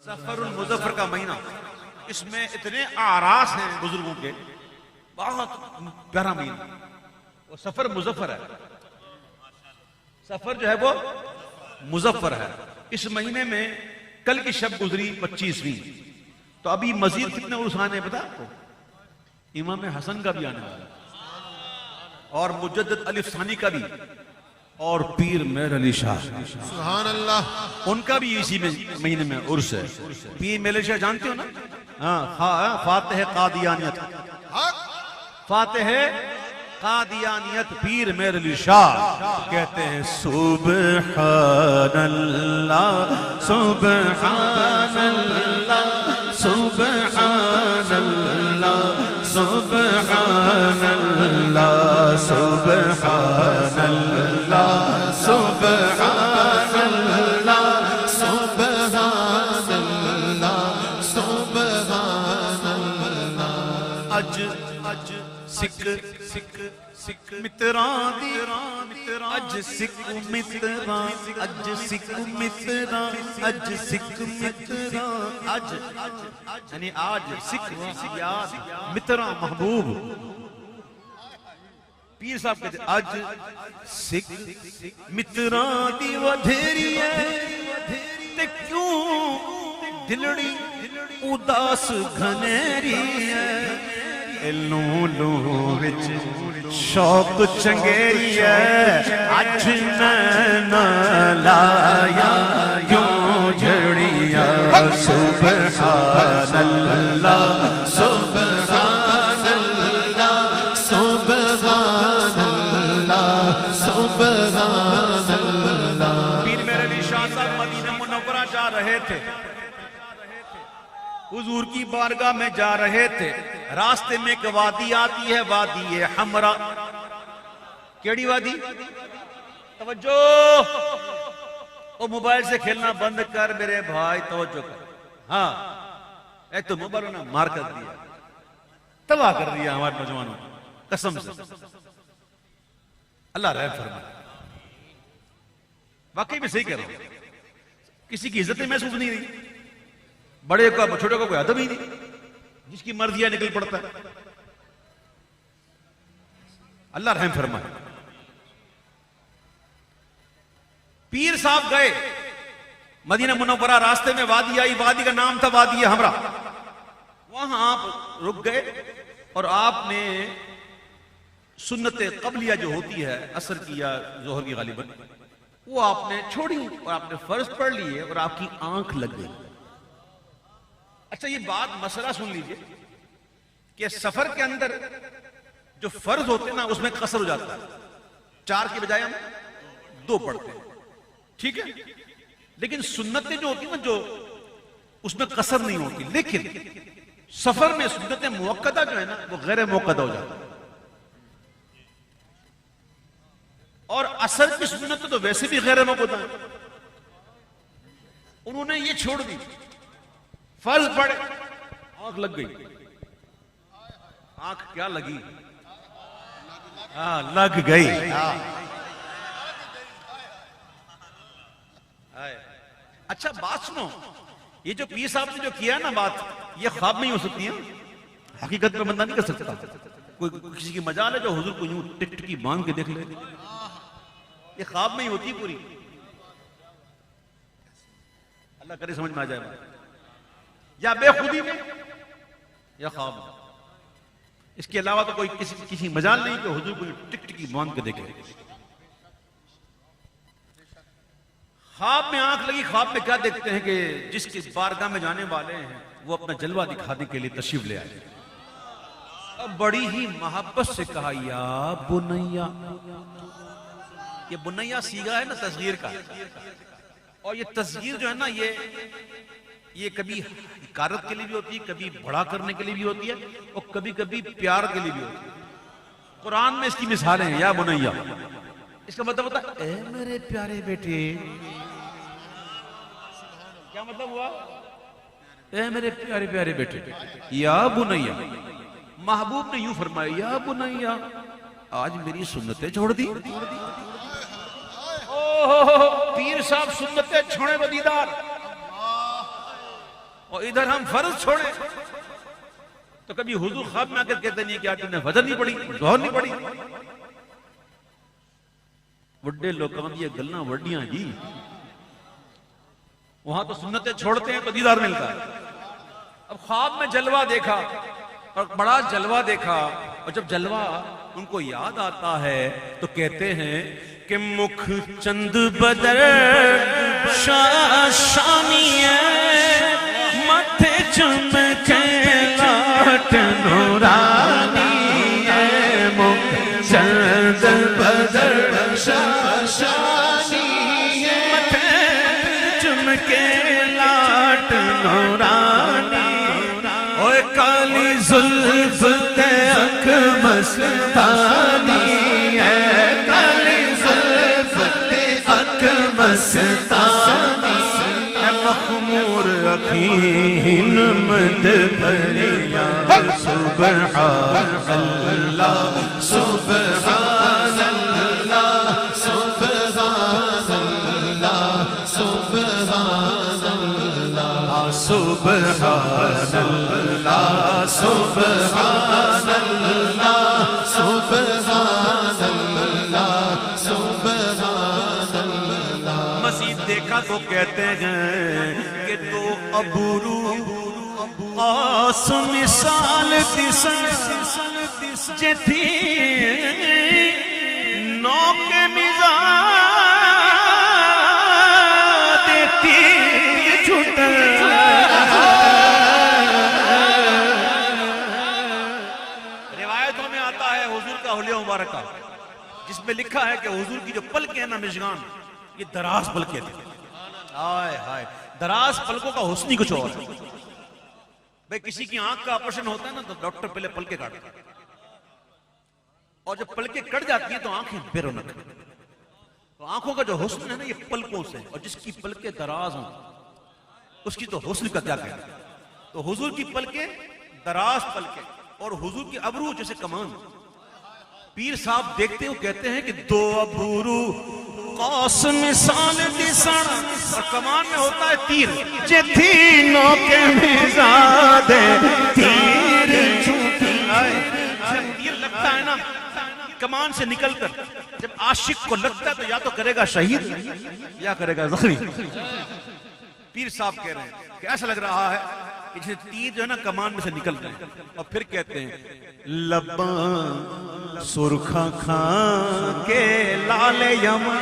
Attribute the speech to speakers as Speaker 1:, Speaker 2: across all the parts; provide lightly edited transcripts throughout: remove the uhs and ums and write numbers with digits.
Speaker 1: سفر المظفر کا مہینہ، اس میں اتنے اعراض ہیں بزرگوں کے، بہت پیارا مہینہ، وہ سفر مظفر ہے، سفر جو ہے وہ مظفر ہے۔ اس مہینے میں کل کی شب گزری 25ویں، تو ابھی مزید کتنے عرس آنے ہیں پتا آپ کو؟ امام حسن کا بھی آنے والا ہے، اور مجدد الف ثانی کا بھی، اور پیر مہر علی شاہ
Speaker 2: سبحان اللہ،
Speaker 1: ان کا بھی اسی مہینے میں عرس ہے۔ پیر مہر علی شاہ جانتے ہو نا؟ ہاں، فاتح قادیانیت، فاتح قادیانیت پیر مہر علی شاہ کہتے ہیں سبحان اللہ سبحان اللہ سبحان اللہ سبحان اللہ سبحان اللہ سبحان اللہ
Speaker 2: سبحان اللہ، سبحان اللہ۔
Speaker 1: اج سکھ متراں دی اج سکھ متراں اج سکھ متراں اج سکھ متراں اج یعنی آج سکھ یاد متراں محبوب پیر صاحب کہتے اج سکھ متراں دی ودھیری ہے تے کیوں دلڑی اداس گھنیری ہے، لوں لوں وچ شوق چنگیری ہے، اج میں نہ لایا کیوں جھڑیا، سبحان اللہ
Speaker 2: سبحان اللہ، سبحان اللہ، سبحان اللہ۔
Speaker 1: پیر مہر علی شاہ صاحب مدینہ منورہ جا رہے تھے، حضور کی بارگاہ میں جا رہے تھے، راستے میں ایک وادی آتی ہے، وادی حمرا۔ کیڑی وادی؟ توجہ، او موبائل سے کھیلنا بند کر میرے بھائی، توجہ کر۔ ہاں، ایک تو موبائل نے مار کر دیا، تباہ کر دیا ہمارے نوجوانوں کو، قسم سے اللہ رحم فرمائے۔ واقعی میں صحیح کہہ رہا ہوں، کسی کی عزت محسوس نہیں رہی، بڑے کو چھوٹے کو کوئی ادب ہی نہیں، جس کی مرضی ہے نکل پڑتا ہے۔ اللہ رحم فرمائے۔ پیر صاحب گئے مدینہ منورہ، راستے میں وادی آئی، وادی کا نام تھا وادی حمرا، وہاں آپ رک گئے اور آپ نے سنت قبلیہ جو ہوتی ہے عصر کی یا ظہر کی غالباً، وہ آپ نے چھوڑی اور آپ نے فرض پڑھ لیے اور آپ کی آنکھ لگ گئی۔ اچھا یہ بات مسئلہ سن لیجئے کہ سفر کے اندر جو فرض ہوتے ہیں نا اس میں قصر ہو جاتا ہے، 4 کی بجائے ہم 2 پڑھتے ہیں، ٹھیک ہے، لیکن سنتیں جو ہوتی ہیں نا جو اس میں قصر نہیں ہوتی، لیکن سفر میں سنتیں موقدہ جو ہے نا وہ غیر موقدہ ہو جاتا ہے، اور عصر کی سنتیں تو ویسے بھی غیر موقدہ ہیں، انہوں نے یہ چھوڑ دی، فرض پڑے، آنکھ لگ گئی۔ آنکھ کیا لگی؟ لگ گئی۔ اچھا بات سنو، یہ جو پیر صاحب نے جو کیا نا بات، یہ خواب میں ہی ہو سکتی ہے، حقیقت میں بندہ نہیں کر سکتا۔ کوئی کسی کی مجال ہے جو حضور کو یوں ٹک ٹکی باندھ کے دیکھ لے، یہ خواب میں ہی ہوتی ہے پوری۔ اللہ کرے سمجھ میں آ جائے بات، یا بے خودی میں یا خواب میں، اس کے علاوہ تو کوئی کسی مجال نہیں کہ حضور کو ٹک ٹکی باندھ کے دیکھے۔ خواب میں آنکھ لگی، خواب میں کیا دیکھتے ہیں کہ جس کی بارگاہ میں جانے والے ہیں وہ اپنا جلوہ دکھانے کے لیے تشریف لے آئے، اب بڑی ہی محبت سے کہا یا بنیا، یہ بنیا سیغہ ہے نا تصغیر کا، اور یہ تصغیر جو ہے نا یہ کبھی حکارت کے لیے بھی ہوتی ہے، کبھی بڑا کرنے کے لیے بھی ہوتی ہے، اور کبھی کبھی پیار کے لیے بھی ہوتی ہے۔ قرآن میں اس کی مثالیں ہیں، یا بنیا، اس کا مطلب ہوتا ہے اے میرے پیارے بیٹے۔ کیا مطلب ہوا؟ اے میرے پیارے پیارے بیٹے، یا بنیا۔ محبوب نے یوں فرمایا یا بنیا، آج میری سنتیں چھوڑ دی۔ پیر صاحب سنتیں چھوڑے بدیدار، اور ادھر ہم فرض چھوڑیں تو کبھی حضور خواب میں آ کر کہتے نہیں کہ آج تم نے فجر نہیں پڑھی، ظہر نہیں پڑھی. بڑے لوگوں کی یہ گلاں وڈیاں جی، وہاں تو سنتیں چھوڑتے ہیں تو دیدار ملتا ہے. اب خواب میں جلوہ دیکھا اور بڑا جلوہ دیکھا، اور جب جلوہ ان کو یاد آتا ہے تو کہتے ہیں کہ مکھ چند بدر شانی ہے، ماتھے چمکے لاٹ نورانی ہے، مکھ چند بدر شانی ہے، ماتھے چمکے لاٹ نورانی، اوے کالی زلف تے اکھ مستانی ہے، کالی زلف تے اکھ مستانی ہے، مخمور اکھیں مد بھریا، سبحان اللہ سبحان اللہ سبحان اللہ سبحان اللہ سبحان اللہ سبحان اللہ سبحان اللہ سبحان اللہ. مزید دیکھا تو کہتے ہیں کہ تو ابرو آس مثال تسن جتھی نوک مزاج دیتی چھوٹ. روایتوں میں آتا ہے حضور کا حلیہ مبارکہ جس میں لکھا ہے کہ حضور کی جو پلکیں ہیں نا مشگان، یہ دراز پلکیں تھے. ہائے ہائے، دراز پلکوں کا حسن ہی کچھ اور ہے. بھئی کسی کی آنکھ کا آپریشن ہوتا ہے نا تو ڈاکٹر پہلے پلکیں کاٹتا ہے، اور جب پلکیں کٹ جاتی ہیں تو آنکھیں بے رونق. تو آنکھوں کا جو حسن ہے نا یہ پلکوں سے، اور جس کی پلکیں دراز ہوں اس کی تو حسن کا کیا کہنا. تو حضور کی پلکیں دراز پلکیں، اور حضور کی ابرو جیسے کمان. پیر صاحب دیکھتے ہو کہتے ہیں کہ دو ابرو قوس مثال دسن، اور کمان میں ہوتا ہے تیر، جتھی نوکے مزاد تیر چھوٹی. جب تیر لگتا ہے نا کمان سے نکل کر، جب عاشق کو لگتا ہے تو یا تو کرے گا شہید یا کرے گا زخمی. پیر صاحب کہہ رہے ہیں کہ ایسا لگ رہا ہے کہ جیسے تیر جو ہے نا کمان میں سے نکل رہے ہیں. اور پھر کہتے ہیں لباں سرخاں کھا کے لال یمن،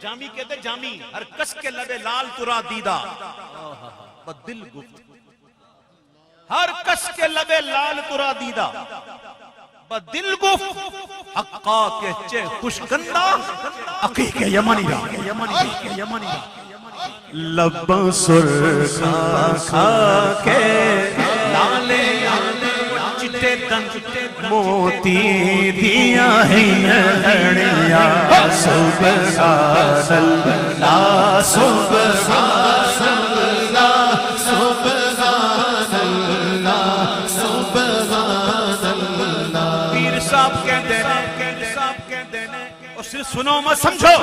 Speaker 1: جامی کہتے ہیں جامی، ہر کس کے لبے لال ترا دیدہ بدل گفت، ہر کس کے لبے لال ترا دیدہ بدل گفت، حقا کے چے خوشگندہ عقیق یمنی را. لباں سرخاں کھا کے لال چٹے دن موتی دیا ہنڑیا، سبحان اللہ سبحان اللہ سبحان اللہ سبحان اللہ. پیر صاحب کہتے ہیں اور صرف سنو مت سمجھو.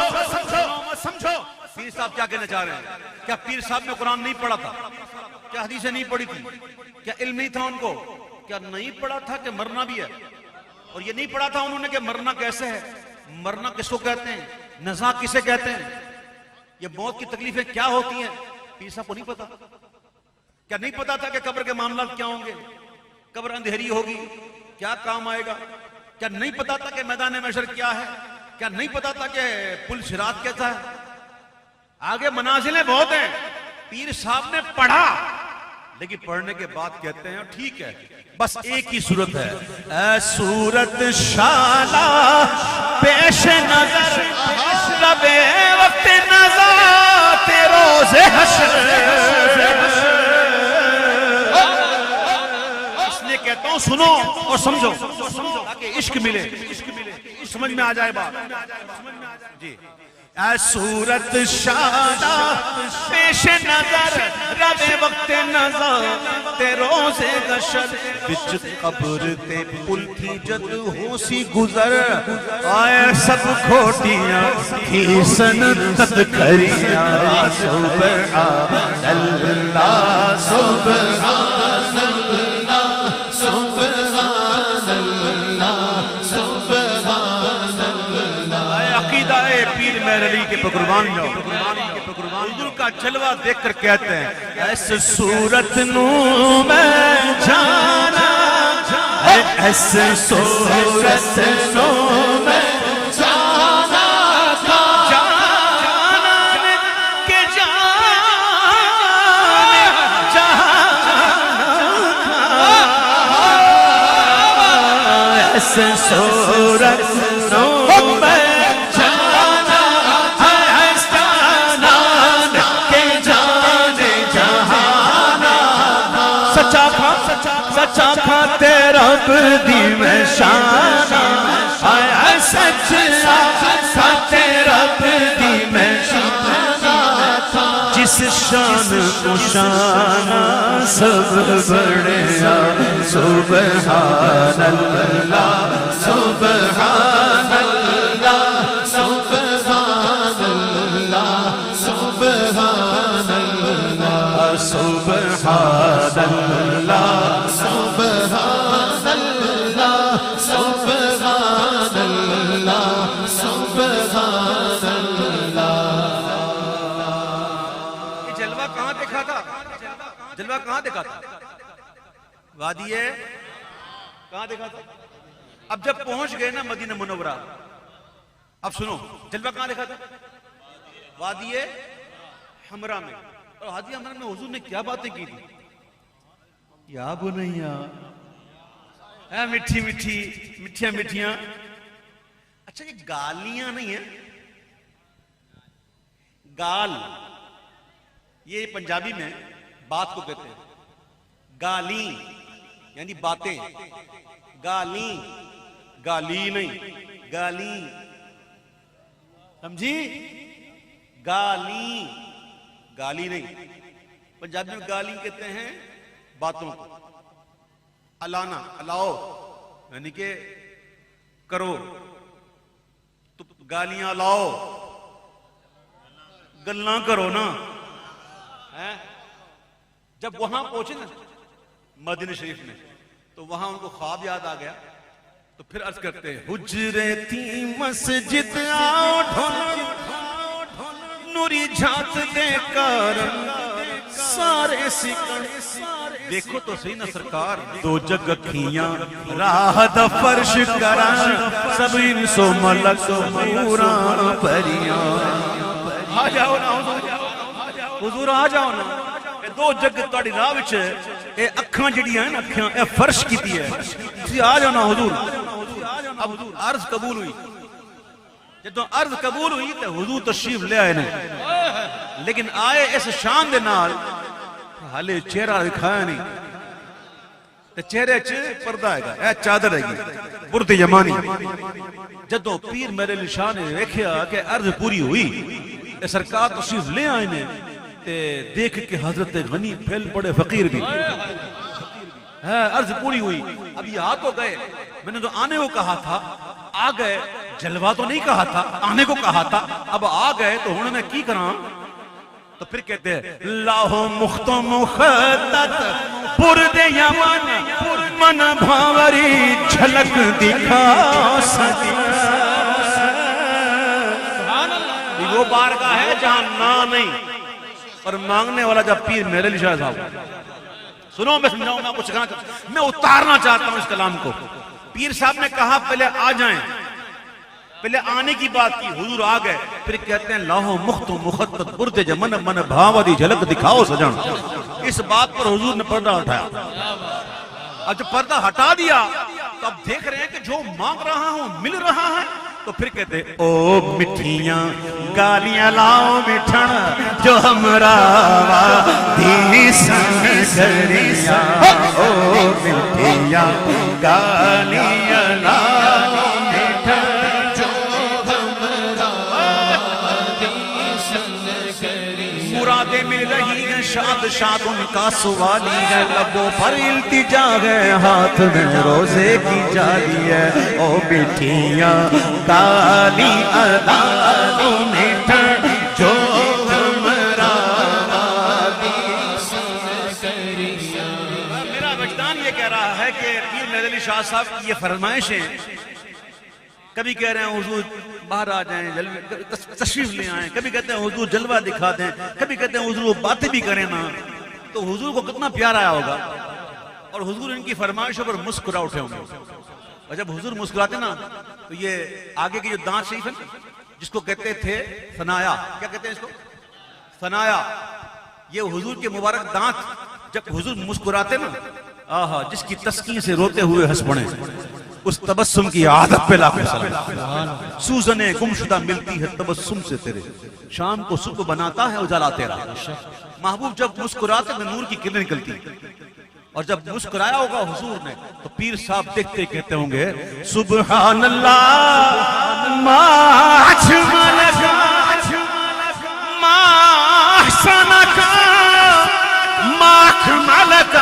Speaker 1: پیر صاحب کیا کہنا چاہ رہے ہیں؟ کیا پیر صاحب نے قرآن نہیں پڑھا تھا؟ کیا حدیثیں نہیں پڑھی تھی؟ کیا علم نہیں تھا ان کو؟ کیا نہیں پڑھا تھا کہ مرنا بھی ہے؟ اور یہ نہیں پڑھا تھا انہوں نے کہ مرنا کیسے ہے، مرنا کس کو کہتے ہیں، نزا کسے کہتے ہیں، یہ موت کی تکلیفیں کیا ہوتی ہیں؟ پیر صاحب کو نہیں پتا. کیا نہیں پتا تھا کہ قبر کے معاملات کیا ہوں گے، قبر اندھیری ہوگی، کیا کام آئے گا؟ کیا نہیں پتا تھا کہ میدان محشر کیا ہے؟ کیا نہیں پتا تھا کہ پل صراط کیسا ہے؟ آگے منازلیں بہت ہیں. پیر صاحب نے پڑھا، لیکن پڑھنے کے بعد کہتے ہیں ٹھیک ہے بس ایک ہی صورت ہے، اے صورت شالا پیش نظر لبے وقت نظر روز حشر. اس لیے کہتا ہوں سنو اور سمجھو تاکہ عشق ملے، سمجھ میں آ جائے بات. جی اے صورت شادہ پیش نظر رب وقت نظر تے روز گشر بچ قبر تے پل تھی جد ہو سی گزر آئے سب کھوٹیاں تھی سن تد کھریاں سبحان اللہ قربان جاؤ حضور کا جلوہ دیکھ کر کہتے ہیں ایسے صورت نو میں جانا ایسے صورت نو میں صورت نو میں جانا ہے جانان کے جانے جہانا سچا کھا تیرا بدی میں شانا ہے سچا کھا تیرا بدی میں شانا جس شان کو شانا سب بڑے سبحان اللہ سبحان اللہ سبحان اللہ سبحان اللہ سبحان اللہ سبحان اللہ سبحان اللہ سبحان اللہ یہ جلوہ کہاں دیکھا تھا جلوہ کہاں دیکھا تھا وادی ہے کہاں دیکھا تھا اب جب پہنچ گئے نا مدینہ منورہ اب سنو جلوہ کہاں دیکھا تھا وادی حمرا میں اور وادی حمرا میں حضور نے کیا باتیں کی تھی یا بنیا مٹھی مٹھی مٹھیاں مٹھیاں اچھا یہ گالیاں نہیں ہیں گال یہ پنجابی میں بات کو کہتے ہیں گالی یعنی باتیں گالی گالی نہیں گالی سمجھی گالی گالی نہیں پنجابی میں گالی کہتے ہیں باتوں کو الانا الاؤ یعنی کہ کرو تو گالیاں لاؤ گلاں کرو نا جب وہاں پہنچے نا مدینہ شریف میں تو وہاں ان کو خواب یاد آ گیا تو پھر عرض کرتے ہیں حجرے تھی مسجد آؤ ڈھول نوری جھات دے کر سارے سکڑ دیکھو تو صحیح نا سرکار دو جگ کھیاں راہ دا فرش کران سب انسو ملک پورا پریاں آ جاؤ نا حضور آ جاؤ نا دو جگ تاڑی راہ وچ اے اکھاں جڑیاں ہیں نا اکھاں اے فرش کیتی ہے تسی آ جاؤ نا حضور اب عرض قبول ہوئی جدوں عرض قبول ہوئی تے حضور تشریف لے آئے نے لیکن آئے اس شان دے نال حالے چہرہ دکھایا نہیں تے چہرے چ پردہ ہے گا اے چادر ہے گی برد یمانی جدوں پیر میرے علی شاہ نے ویکھیا کہ عرض پوری ہوئی اے سرکار تشریف لے آئے نے تے دیکھ کے حضرت غنی پھیل پڑے فقیر بھی عرض پوری ہوئی اب یہ آ تو گئے میں نے تو آنے کو کہا تھا آ گئے جلوہ تو نہیں کہا تھا آنے کو کہا تھا اب آ گئے تو انہوں نے کی کرا تو پھر کہتے ہیں لاہو مخت مخطط برد یمن من بھاوری جھلک دکھا سکے وہ بارگاہ ہے جہاں نا نہیں اور مانگنے والا جب پیر میرے علی شاہ صاحب سنو میں سمجھاؤں میں کچھ کہنا میں اتارنا چاہتا ہوں اس کلام کو پیر صاحب نے کہا پہلے آ جائیں پہلے آنے کی بات کی حضور آ گئے پھر کہتے ہیں لاہو مخت مخطط برد جمن من بھاوری جھلک دکھاؤ سجن اس بات پر حضور نے پردہ ہٹایا اب جب پردہ ہٹا دیا تو اب دیکھ رہے ہیں کہ جو مانگ رہا ہوں مل رہا ہے تو پھر کہتے ہیں او مٹھیاں گالیاں لاؤ مٹھن جو ہمرا وادی سنگ کریاں او مٹھیاں گالیاں لاؤ مٹھن جو ہمرا وادی سنگ کریاں مرادیں مل رہی ہیں شاد شاد ان کا سوالی ہے لبوں پر التجا ہے ہاتھ میں روزے کی جاری ہے او مٹھیاں کالی ادا مٹھن جو ہمرا وادی سنگ کریاں میرا وجدان یہ کہہ رہا ہے کہ پیر میرے علی شاہ صاحب کی یہ فرمائشیں کبھی کہہ رہے ہیں حضور باہر آ جائیں تشریف لے آئیں، کبھی کہتے ہیں حضور جلوہ دکھا دیں، کبھی کہتے ہیں حضور وہ باتیں بھی کریں نا. تو حضور کو کتنا پیار آیا ہوگا، اور حضور ان کی فرمائشوں پر مسکرا اٹھے ہوں گے. اور جب حضور مسکراتے نا تو یہ آگے کی جو دانت شریف ہے جس کو کہتے تھے ثنایا، کیا کہتے ہیں اس کو؟ ثنایا. یہ حضور کے مبارک دانت جب حضور مسکراتے نا، آہا جس کی تسکین سے روتے ہوئے ہنس پڑے، اس تبسم کی عادت پہ لاکھوں سلام. سوزنیں گمشدہ ملتی ہے تبسم سے تیرے، شام کو صبح بناتا ہے اجالا تیرا. محبوب جب مسکراتے تو نور کی کرنیں نکلتی، اور جب مسکرایا ہوگا حضور نے تو پیر صاحب دیکھتے کہتے ہوں گے سبحان اللہ ما اجملک ما احسنک ما اکملک.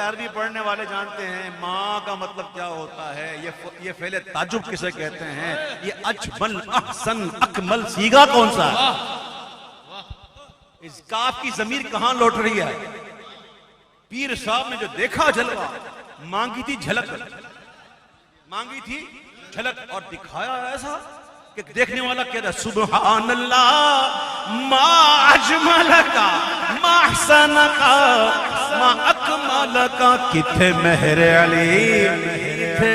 Speaker 1: عربی پڑھنے والے جانتے ہیں ماں کا مطلب کیا ہوتا ہے، یہ فعل تعجب کسے کہتے ہیں، یہ اجمل احسن اکمل سیگا کون سا ہے؟ اس کاف کی ضمیر کہاں لوٹ رہی ہے؟ پیر صاحب نے جو دیکھا جلوہ، مانگی تھی جھلک، مانگی تھی جھلک، اور دکھایا ایسا کہ دیکھنے والا کہہ رہا سبحان اللہ ما اجملک ما احسنک ما اکملک. کتھے مہر علی کتھے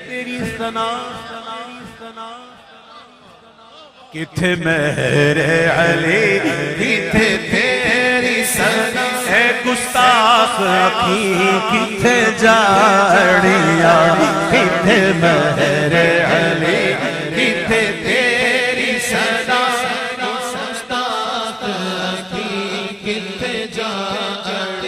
Speaker 1: تیری ثنا، کتھے مہر علی کتھے تیری ثنا. اے گستاخ اکھی کتھے جاڑیاں، کتھے مہر علی کتھے تیری ثنا.
Speaker 2: گستاخ اکھی کتھے جاڑیاں.